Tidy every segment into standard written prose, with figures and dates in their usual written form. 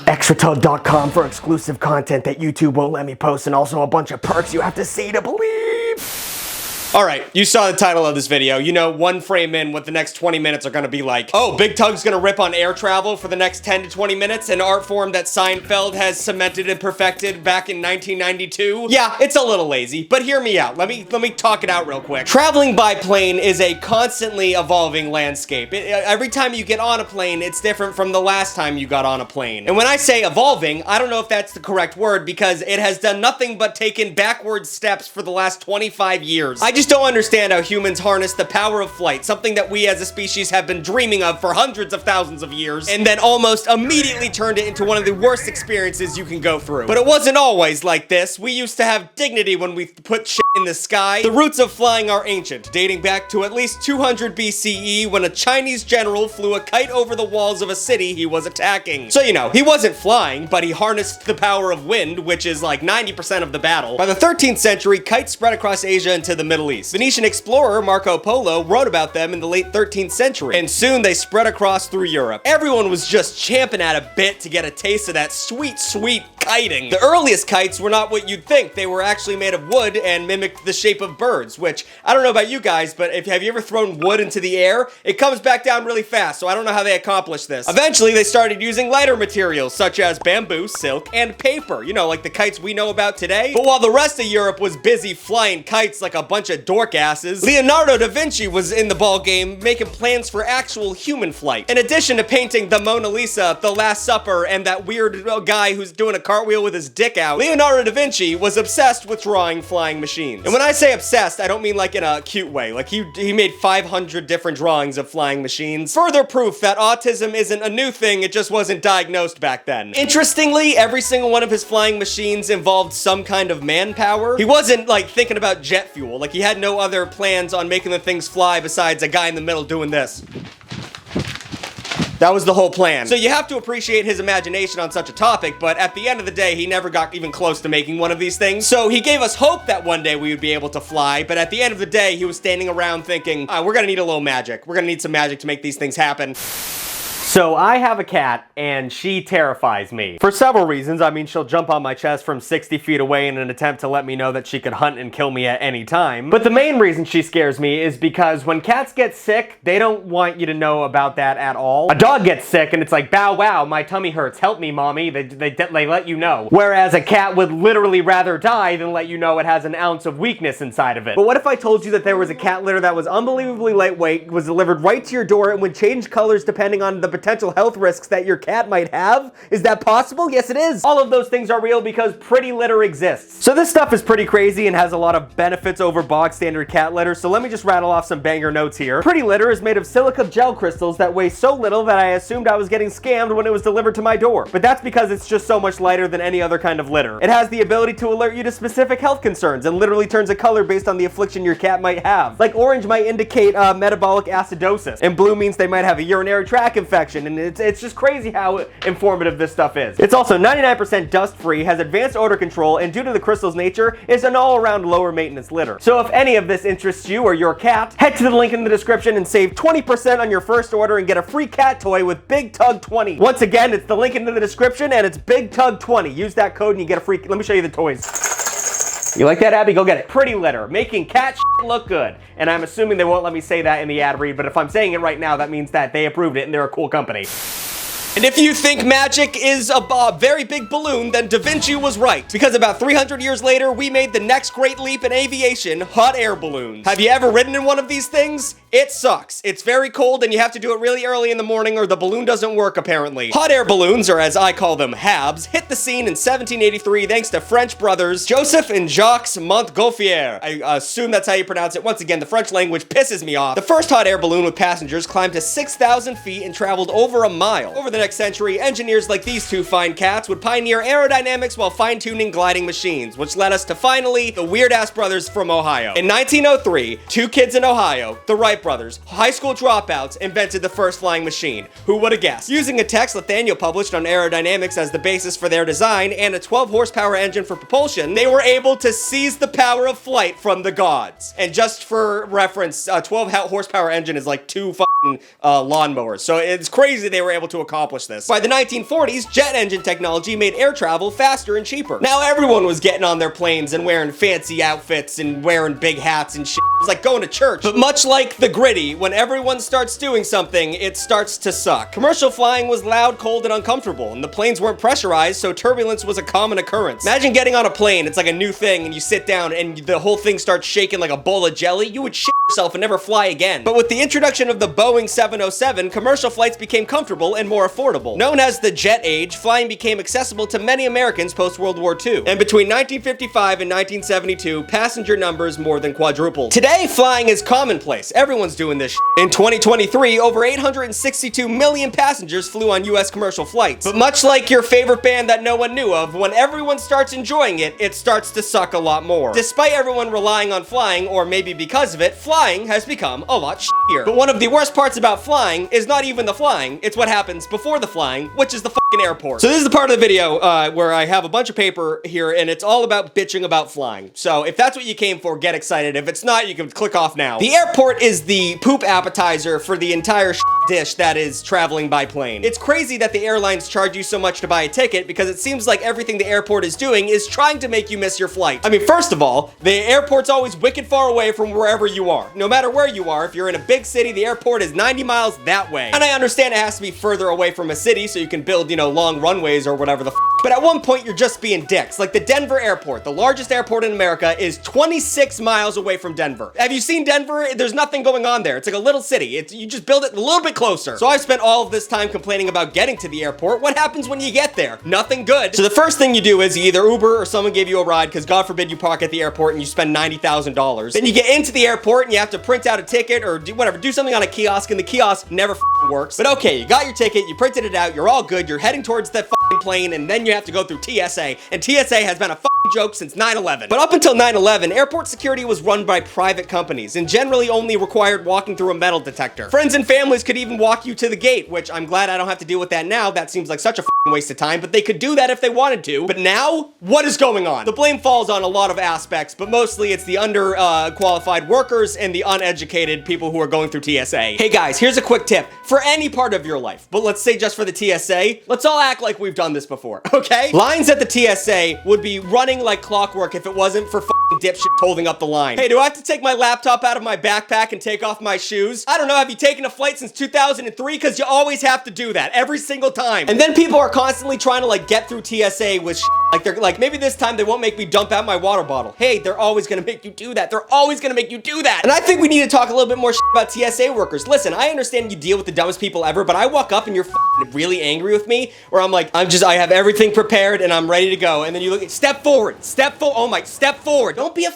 Extratug.com for exclusive content that YouTube won't let me post, and also a bunch of perks you have to see to believe. Alright, you saw the title of this video. You know, one frame in what the next 20 minutes are gonna be like. Oh, Big Tug's gonna rip on air travel for the next 10 to 20 minutes, an art form that Seinfeld has cemented and perfected back in 1992. Yeah, it's a little lazy, but hear me out. Let me talk it out real quick. Traveling by plane is a constantly evolving landscape. Every time you get on a plane, it's different from the last time you got on a plane. And when I say evolving, I don't know if that's the correct word, because it has done nothing but taken backward steps for the last 25 years. I just don't understand how humans harness the power of flight, something that we as a species have been dreaming of for hundreds of thousands of years, and then almost immediately turned it into one of the worst experiences you can go through. But it wasn't always like this. We used to have dignity when we put shit in the sky. The roots of flying are ancient, dating back to at least 200 BCE when a Chinese general flew a kite over the walls of a city he was attacking. So, you know, he wasn't flying, but he harnessed the power of wind, which is like 90% of the battle. By the 13th century, kites spread across Asia into the Middle East. Venetian explorer Marco Polo wrote about them in the late 13th century, and soon they spread across through Europe. Everyone was just champing at a bit to get a taste of that sweet, sweet kiting. The earliest kites were not what you'd think. They were actually made of wood and mimicked the shape of birds, which, I don't know about you guys, but have you ever thrown wood into the air? It comes back down really fast, so I don't know how they accomplished this. Eventually, they started using lighter materials, such as bamboo, silk, and paper. You know, like the kites we know about today. But while the rest of Europe was busy flying kites like a bunch of dork asses, Leonardo da Vinci was in the ball game making plans for actual human flight. In addition to painting the Mona Lisa, the Last Supper, and that weird guy who's doing a cartwheel with his dick out, Leonardo da Vinci was obsessed with drawing flying machines. And when I say obsessed, I don't mean like in a cute way. Like he made 500 different drawings of flying machines. Further proof that autism isn't a new thing, it just wasn't diagnosed back then. Interestingly, every single one of his flying machines involved some kind of manpower. He wasn't like thinking about jet fuel. Like he had no other plans on making the things fly besides a guy in the middle doing this. That was the whole plan. So you have to appreciate his imagination on such a topic, but at the end of the day, he never got even close to making one of these things. So he gave us hope that one day we would be able to fly, but at the end of the day, he was standing around thinking, we're gonna need a little magic. We're gonna need some magic to make these things happen. So I have a cat, and she terrifies me. For several reasons. I mean, she'll jump on my chest from 60 feet away in an attempt to let me know that she could hunt and kill me at any time. But the main reason she scares me is because when cats get sick, they don't want you to know about that at all. A dog gets sick, and it's like, bow wow, my tummy hurts, help me, mommy. They let you know. Whereas a cat would literally rather die than let you know it has an ounce of weakness inside of it. But what if I told you that there was a cat litter that was unbelievably lightweight, was delivered right to your door, and would change colors depending on the potential health risks that your cat might have? Is that possible? Yes, it is. All of those things are real because Pretty Litter exists. So this stuff is pretty crazy and has a lot of benefits over bog standard cat litter, so let me just rattle off some banger notes here. Pretty Litter is made of silica gel crystals that weigh so little that I assumed I was getting scammed when it was delivered to my door. But that's because it's just so much lighter than any other kind of litter. It has the ability to alert you to specific health concerns and literally turns a color based on the affliction your cat might have. Like orange might indicate metabolic acidosis, and blue means they might have a urinary tract infection, and it's just crazy how informative this stuff is. It's also 99% dust-free, has advanced odor control, and due to the crystal's nature, is an all-around lower maintenance litter. So if any of this interests you or your cat, head to the link in the description and save 20% on your first order and get a free cat toy with Big Tug 20. Once again, it's the link in the description and it's Big Tug 20. Use that code and you get a free, let me show you the toys. You like that, Abby? Go get it. Pretty Litter, making cat shit look good. And I'm assuming they won't let me say that in the ad read, but if I'm saying it right now, that means that they approved it and they're a cool company. And if you think magic is a very big balloon, then Da Vinci was right. Because about 300 years later, we made the next great leap in aviation, hot air balloons. Have you ever ridden in one of these things? It sucks. It's very cold and you have to do it really early in the morning or the balloon doesn't work apparently. Hot air balloons, or as I call them, HABs, hit the scene in 1783 thanks to French brothers Joseph and Jacques Montgolfier. I assume that's how you pronounce it. Once again, the French language pisses me off. The first hot air balloon with passengers climbed to 6,000 feet and traveled over a mile. Over the next century, engineers like these two fine cats would pioneer aerodynamics while fine-tuning gliding machines, which led us to finally the Weird-Ass Brothers from Ohio. In 1903, two kids in Ohio, the Wright brothers, high school dropouts, invented the first flying machine. Who would have guessed? Using a text Nathaniel published on aerodynamics as the basis for their design and a 12 horsepower engine for propulsion, they were able to seize the power of flight from the gods. And just for reference, a 12 horsepower engine is like two fucking lawnmowers. So it's crazy they were able to accomplish accomplish this. By the 1940s, jet engine technology made air travel faster and cheaper. Now everyone was getting on their planes and wearing fancy outfits and wearing big hats and shit. It was like going to church. But much like the Gritty, when everyone starts doing something, it starts to suck. Commercial flying was loud, cold, and uncomfortable, and the planes weren't pressurized, so turbulence was a common occurrence. Imagine getting on a plane, it's like a new thing, and you sit down and the whole thing starts shaking like a bowl of jelly. You would shit yourself and never fly again. But with the introduction of the Boeing 707, commercial flights became comfortable and more affordable. Known as the jet age, flying became accessible to many Americans post-World War II. And between 1955 and 1972, passenger numbers more than quadrupled. Today, flying is commonplace. Everyone's doing this shit. In 2023, over 862 million passengers flew on US commercial flights. But much like your favorite band that no one knew of, when everyone starts enjoying it, it starts to suck a lot more. Despite everyone relying on flying, or maybe because of it, flying has become a lot shittier. But one of the worst parts about flying is not even the flying, it's what happens before the flying, which is the fucking airport. So this is the part of the video where I have a bunch of paper here, and it's all about bitching about flying. So if that's what you came for, get excited. If it's not, you can click off now. The airport is the poop appetizer for the entire dish that is traveling by plane. It's crazy that the airlines charge you so much to buy a ticket, because it seems like everything the airport is doing is trying to make you miss your flight. I mean, first of all, the airport's always wicked far away from wherever you are. No matter where you are, if you're in a big city, the airport is 90 miles that way. And I understand it has to be further away from a city so you can build, you know, long runways or whatever the f. But at one point, you're just being dicks. Like the Denver airport, the largest airport in America, is 26 miles away from Denver. Have you seen Denver? There's nothing going on there. It's like a little city. You just build it a little bit closer. So I've spent all of this time complaining about getting to the airport. What happens when you get there? Nothing good. So the first thing you do is you either Uber or someone gave you a ride, because God forbid you park at the airport and you spend $90,000. Then you get into the airport and you have to print out a ticket or do whatever, do something on a kiosk, and the kiosk never works. But okay, you got your ticket, you printed it out, you're all good, you're heading towards that plane, and then you have to go through TSA, and TSA has been a joke since 9/11. But up until 9/11, airport security was run by private companies and generally only required walking through a metal detector. Friends and families could even walk you to the gate, which I'm glad I don't have to deal with that now. That seems like such a waste of time, but they could do that if they wanted to. But now, what is going on? The blame falls on a lot of aspects, but mostly it's the underqualified workers and the uneducated people who are going through TSA. Hey guys, here's a quick tip. For any part of your life, but let's say just for the TSA, let's all act like we've done this before, okay? Lines at the TSA would be running like clockwork if it wasn't for dipshit holding up the line. Hey, do I have to take my laptop out of my backpack and take off my shoes? I don't know, have you taken a flight since 2003? Because you always have to do that, every single time. And then people are constantly trying to like get through TSA with like they're like, maybe this time they won't make me dump out my water bottle. Hey, they're always gonna make you do that. They're always gonna make you do that. And I think we need to talk a little bit more about TSA workers. Listen, I understand you deal with the dumbest people ever, but I walk up and you're really angry with me, or I'm like, I have everything prepared and I'm ready to go. And then you look, step forward, oh my, step forward. Don't be a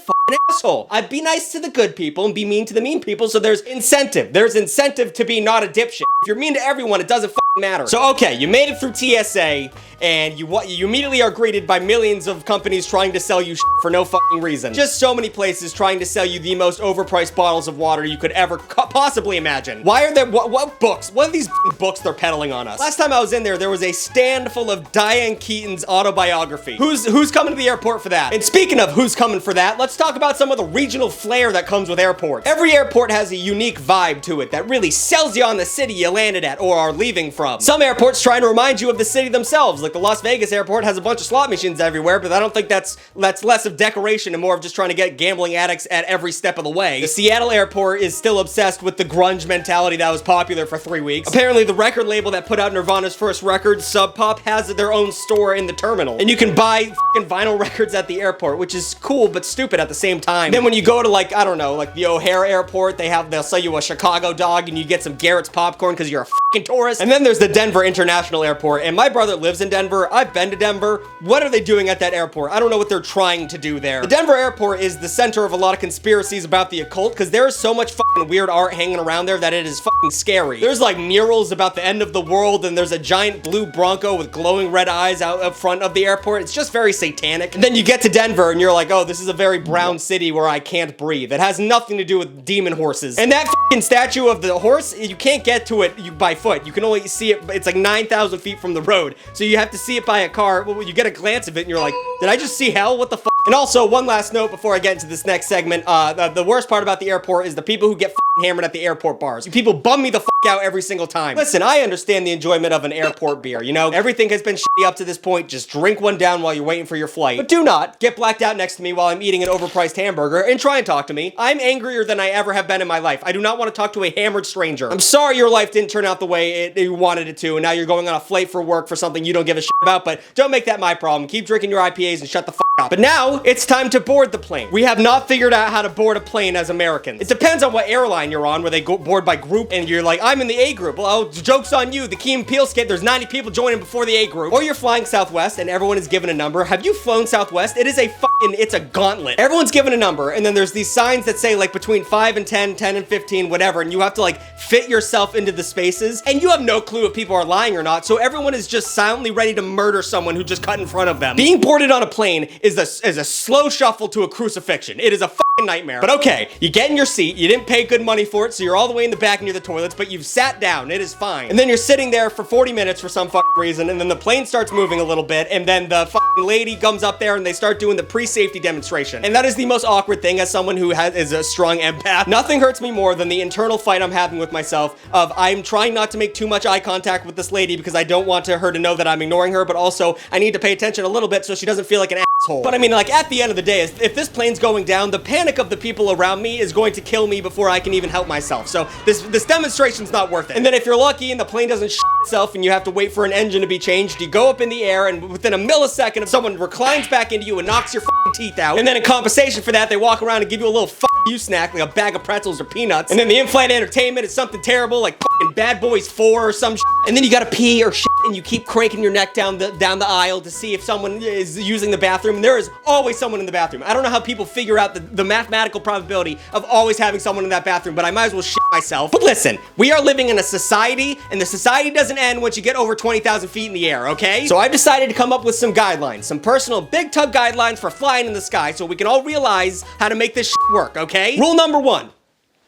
asshole. I'd be nice to the good people and be mean to the mean people, so there's incentive. There's incentive to be not a dipshit. If you're mean to everyone, it doesn't matter. So okay, you made it through TSA, and you immediately are greeted by millions of companies trying to sell you for no reason. Just so many places trying to sell you the most overpriced bottles of water you could ever possibly imagine. Why are there, what books? What are these books they're peddling on us? Last time I was in there was a stand full of Diane Keaton's autobiography. Who's coming to the airport for that? And speaking of who's coming for that, let's talk about some of the regional flair that comes with airports. Every airport has a unique vibe to it that really sells you on the city you landed at or are leaving from. Some airports trying to remind you of the city themselves, like the Las Vegas airport has a bunch of slot machines everywhere, but I don't think that's less of decoration and more of just trying to get gambling addicts at every step of the way. The Seattle airport is still obsessed with the grunge mentality that was popular for 3 weeks. Apparently the record label that put out Nirvana's first record, Sub Pop, has their own store in the terminal. And you can buy vinyl records at the airport, which is cool but stupid at the same time. Then when you go to like, I don't know, like the O'Hare airport, they'll sell you a Chicago dog and you get some Garrett's popcorn because you're a tourist. And then there's the Denver International Airport, and my brother lives in Denver. I've been to Denver. What are they doing at that airport? I don't know what they're trying to do there. The Denver airport is the center of a lot of conspiracies about the occult, because there is so much weird art hanging around there that it is scary. There's like murals about the end of the world, and there's a giant blue Bronco with glowing red eyes out up front of the airport. It's just very satanic. And then you get to Denver and you're like, oh, this is a very brown city where I can't breathe. It has nothing to do with demon horses. And that statue of the horse, you can't get to it by foot. You can only see it, it's like 9,000 feet from the road. So you have to see it by a car. Well, you get a glance of it and you're like, did I just see hell? What the fuck? And also, one last note before I get into this next segment, the worst part about the airport is the people who get hammered at the airport bars. You people bum me the out every single time. Listen, I understand the enjoyment of an airport beer, you know? Everything has been shitty up to this point, just drink one down while you're waiting for your flight. But do not get blacked out next to me while I'm eating an overpriced hamburger and try and talk to me. I'm angrier than I ever have been in my life. I do not want to talk to a hammered stranger. I'm sorry your life didn't turn out the way you wanted it to, and now you're going on a flight for work for something you don't give a shit about, but don't make that my problem. Keep drinking your IPAs and shut the up. But now, it's time to board the plane. We have not figured out how to board a plane as Americans. It depends on what airline you're on, where they go board by group, and you're like, I'm in the A group. Well, joke's on you. The Key and Peele skit, there's 90 people joining before the A group. Or you're flying Southwest, and everyone is given a number. Have you flown Southwest? It is it's a gauntlet. Everyone's given a number, and then there's these signs that say, like, between 5 and 10, 10 and 15, whatever, and you have to, like, fit yourself into the spaces, and you have no clue if people are lying or not, so everyone is just silently ready to murder someone who just cut in front of them. Being boarded on a plane is a slow shuffle to a crucifixion. It is a nightmare. But okay, you get in your seat, you didn't pay good money for it, so you're all the way in the back near the toilets, but you've sat down, it is fine. And then you're sitting there for 40 minutes for some reason, and then the plane starts moving a little bit, and then the lady comes up there and they start doing the pre-safety demonstration. And that is the most awkward thing as someone who is a strong empath. Nothing hurts me more than the internal fight I'm having with myself of I'm trying not to make too much eye contact with this lady because I don't want her to know that I'm ignoring her, but also I need to pay attention a little bit so she doesn't feel like an asshole. But I mean, like, at the end of the day, if this plane's going down, the panic of the people around me is going to kill me before I can even help myself. So this demonstration's not worth it. And then if you're lucky and the plane doesn't shit itself and you have to wait for an engine to be changed, you go up in the air and within a millisecond, someone reclines back into you and knocks your teeth out. And then in compensation for that, they walk around and give you a little you snack, like a bag of pretzels or peanuts. And then the in-flight entertainment is something terrible, like Bad Boys 4 or some shit. And then you gotta pee or shit, and you keep cranking your neck down the aisle to see if someone is using the bathroom. And there is always someone in the bathroom. I don't know how people figure out the mathematical probability of always having someone in that bathroom, but I might as well shit myself. But listen, we are living in a society, and the society doesn't end once you get over 20,000 feet in the air, okay? So I've decided to come up with some guidelines, some personal big tug guidelines for flying in the sky so we can all realize how to make this shit work, okay? Rule number 1,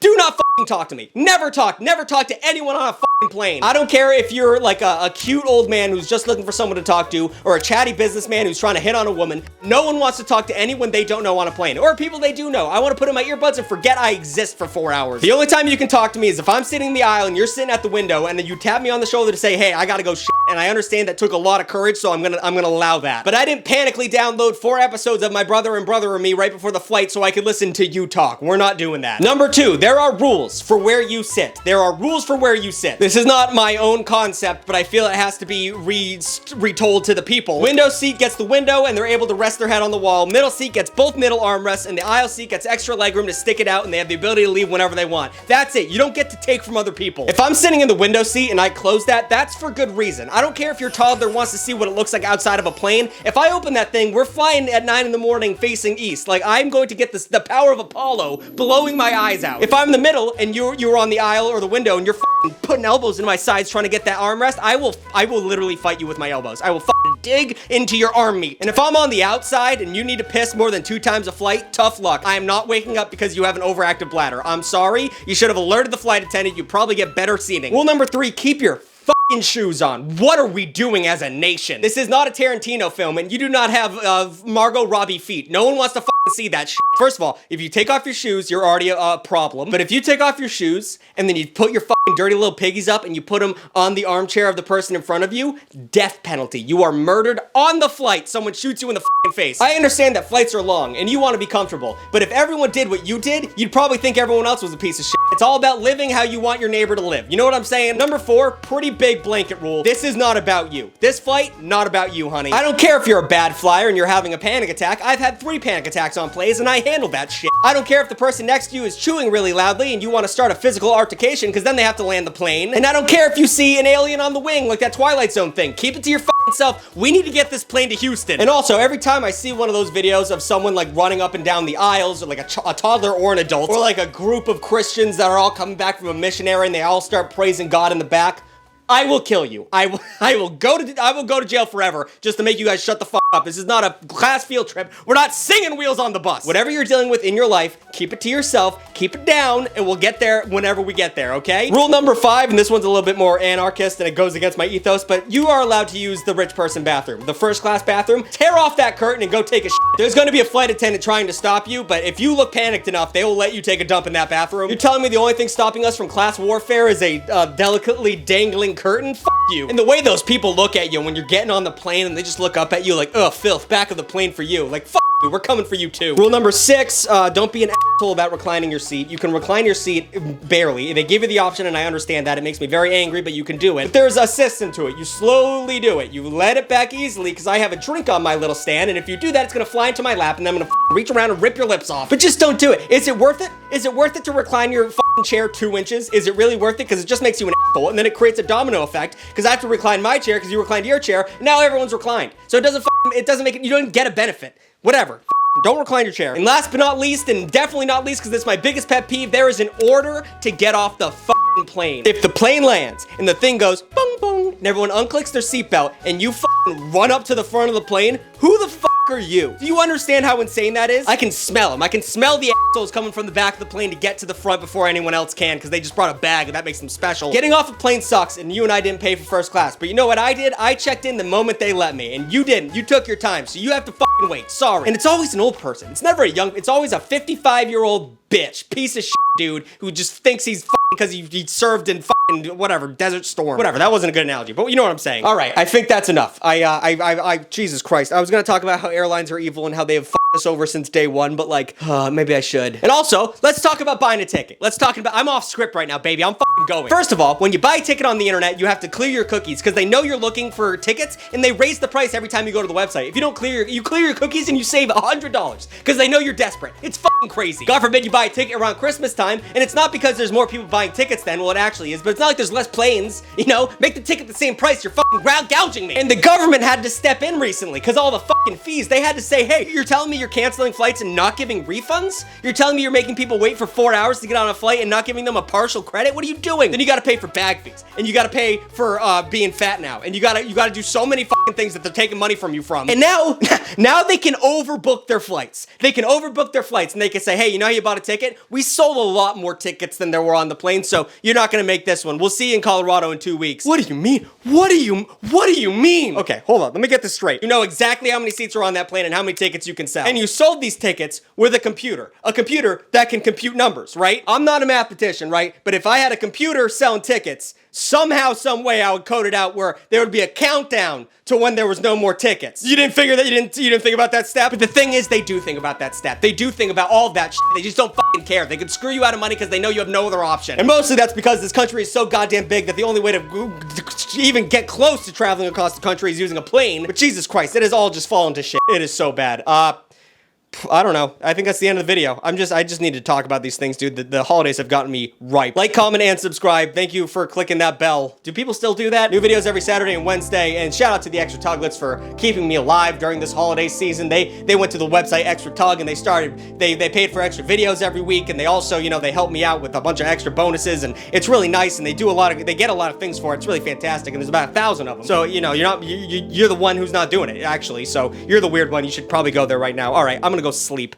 do not talk to me. Never talk to anyone on a plane. I don't care if you're like a cute old man who's just looking for someone to talk to, or a chatty businessman who's trying to hit on a woman. No one wants to talk to anyone they don't know on a plane, or people they do know. I want to put in my earbuds and forget I exist for 4 hours. The only time you can talk to me is if I'm sitting in the aisle and you're sitting at the window, and then you tap me on the shoulder to say, hey, I gotta go shit. And I understand that took a lot of courage, so I'm gonna allow that. But I didn't panically download 4 episodes of My Brother and Me right before the flight so I could listen to you talk. We're not doing that. Number 2, there are rules for where you sit. There are rules for where you sit. This is not my own concept, but I feel it has to be retold to the people. Window seat gets the window and they're able to rest their head on the wall. Middle seat gets both middle armrests, and the aisle seat gets extra legroom to stick it out, and they have the ability to leave whenever they want. That's it. You don't get to take from other people. If I'm sitting in the window seat and I close that, that's for good reason. I don't care if your toddler wants to see what it looks like outside of a plane. If I open that thing, we're flying at 9 in the morning facing east. Like, I'm going to get the power of Apollo blowing my eyes out. If I'm in the middle and you're on the aisle or the window and you're putting elbows in my sides trying to get that armrest, I will literally fight you with my elbows. I will dig into your arm meat. And if I'm on the outside and you need to piss more than 2 times a flight, tough luck. I am not waking up because you have an overactive bladder. I'm sorry. You should have alerted the flight attendant. You probably get better seating. Rule number 3, keep your shoes on. What are we doing as a nation? This is not a Tarantino film, and you do not have Margot Robbie feet. No one wants to see that shit. First of all, if you take off your shoes, you're already a problem. But if you take off your shoes and then you put your dirty little piggies up and you put them on the armchair of the person in front of you, death penalty. You are murdered on the flight. Someone shoots you in the face. I understand that flights are long and you want to be comfortable, but if everyone did what you did, you'd probably think everyone else was a piece of shit. It's all about living how you want your neighbor to live. You know what I'm saying? Number 4, pretty big blanket rule. This is not about you. This flight, not about you, honey. I don't care if you're a bad flyer and you're having a panic attack. I've had 3 panic attacks on planes and I handle that shit. I don't care if the person next to you is chewing really loudly and you want to start a physical altercation because then they have to land the plane. And I don't care if you see an alien on the wing like that Twilight Zone thing. Keep it to your self. We need to get this plane to Houston. And also, every time I see one of those videos of someone like running up and down the aisles, or like a toddler or an adult, or like a group of Christians that are all coming back from a missionary and they all start praising God in the back, I will kill you. I will go to jail forever just to make you guys shut the fuck up. This is not a class field trip. We're not singing Wheels on the Bus. Whatever you're dealing with in your life, keep it to yourself, keep it down, and we'll get there whenever we get there, okay? Rule number 5, and this one's a little bit more anarchist and it goes against my ethos, but you are allowed to use the rich person bathroom, the first class bathroom. Tear off that curtain and go take a shit. There's gonna be a flight attendant trying to stop you, but if you look panicked enough, they will let you take a dump in that bathroom. You're telling me the only thing stopping us from class warfare is a delicately dangling curtain? F you. And the way those people look at you when you're getting on the plane and they just look up at you like, ugh, filth, back of the plane for you. Like, f you, we're coming for you too. Rule number 6, don't be an asshole about reclining your seat. You can recline your seat barely. They give you the option and I understand that. It makes me very angry, but you can do it. But there's a system to it. You slowly do it. You let it back easily because I have a drink on my little stand, and if you do that, it's gonna fly into my lap and I'm gonna reach around and rip your lips off. But just don't do it. Is it worth it? Is it worth it to recline your chair 2 inches? Is it really worth it? Because it just makes you an asshole, and then it creates a domino effect because I have to recline my chair because you reclined your chair, and now everyone's reclined. So it doesn't make it, you don't get a benefit. Whatever. Don't recline your chair. And last but not least, and definitely not least because this is my biggest pet peeve, there is an order to get off the plane. If the plane lands and the thing goes boom boom and everyone unclicks their seatbelt and you run up to the front of the plane, who the are you? Do you understand how insane that is? I can smell them. I can smell the assholes coming from the back of the plane to get to the front before anyone else can because they just brought a bag and that makes them special. Getting off a plane sucks, and you and I didn't pay for first class. But you know what I did? I checked in the moment they let me, and you didn't. You took your time, so you have to wait. Sorry. And it's always an old person. It's never a young, it's always a 55-year-old bitch, piece of shit dude who just thinks he's because he served in whatever, Desert Storm. Whatever, that wasn't a good analogy, but you know what I'm saying. All right, I think that's enough. Jesus Christ. I was gonna talk about how airlines are evil and how they have us over since day one, but like, maybe I should. And also, let's talk about buying a ticket. I'm off script right now, baby. I'm going. First of all, when you buy a ticket on the internet, you have to clear your cookies because they know you're looking for tickets and they raise the price every time you go to the website. If you don't clear your cookies and you save $100 because they know you're desperate. It's crazy. God forbid you buy a ticket around Christmas time, and it's not because there's more people buying tickets than, well, it actually is, but it's not like there's less planes, you know? Make the ticket the same price. You're ground gouging me. And the government had to step in recently because all the fees. They had to say, hey, you're telling me you're canceling flights and not giving refunds? You're telling me you're making people wait for 4 hours to get on a flight and not giving them a partial credit? What are you doing? Then you gotta pay for bag fees, and you gotta pay for being fat now, and you gotta do so many things that they're taking money from you from. And now they can overbook their flights. They can overbook their flights, and they can say, hey, you know how you bought a ticket? We sold a lot more tickets than there were on the plane, so you're not gonna make this one. We'll see you in Colorado in 2 weeks. What do you mean? What do you mean? Okay, hold on, let me get this straight. You know exactly how many seats are on that plane and how many tickets you can sell. And you sold these tickets with a computer that can compute numbers, right? I'm not a mathematician, right? But if I had a computer selling tickets, somehow, some way, I would code it out where there would be a countdown to when there was no more tickets. You didn't figure that, you didn't think about that step? But the thing is, they do think about that step. They do think about all of that shit. They just don't care. They could screw you out of money because they know you have no other option. And mostly that's because this country is so goddamn big that the only way to even get close to traveling across the country is using a plane. But Jesus Christ, it has all just fallen to shit. It is so bad. I don't know. I think that's the end of the video. I just need to talk about these things, dude. The holidays have gotten me ripe. Like, comment, and subscribe. Thank you for clicking that bell. Do people still do that? New videos every Saturday and Wednesday. And shout out to the Extra Tuglets for keeping me alive during this holiday season. They went to the website Extra Tug and they paid for extra videos every week, and they also, you know, they help me out with a bunch of extra bonuses, and it's really nice, and they get a lot of things for it. It's really fantastic, and there's about 1,000 of them. So, you know, you're the one who's not doing it, actually. So you're the weird one. You should probably go there right now. All right, I'm gonna go sleep.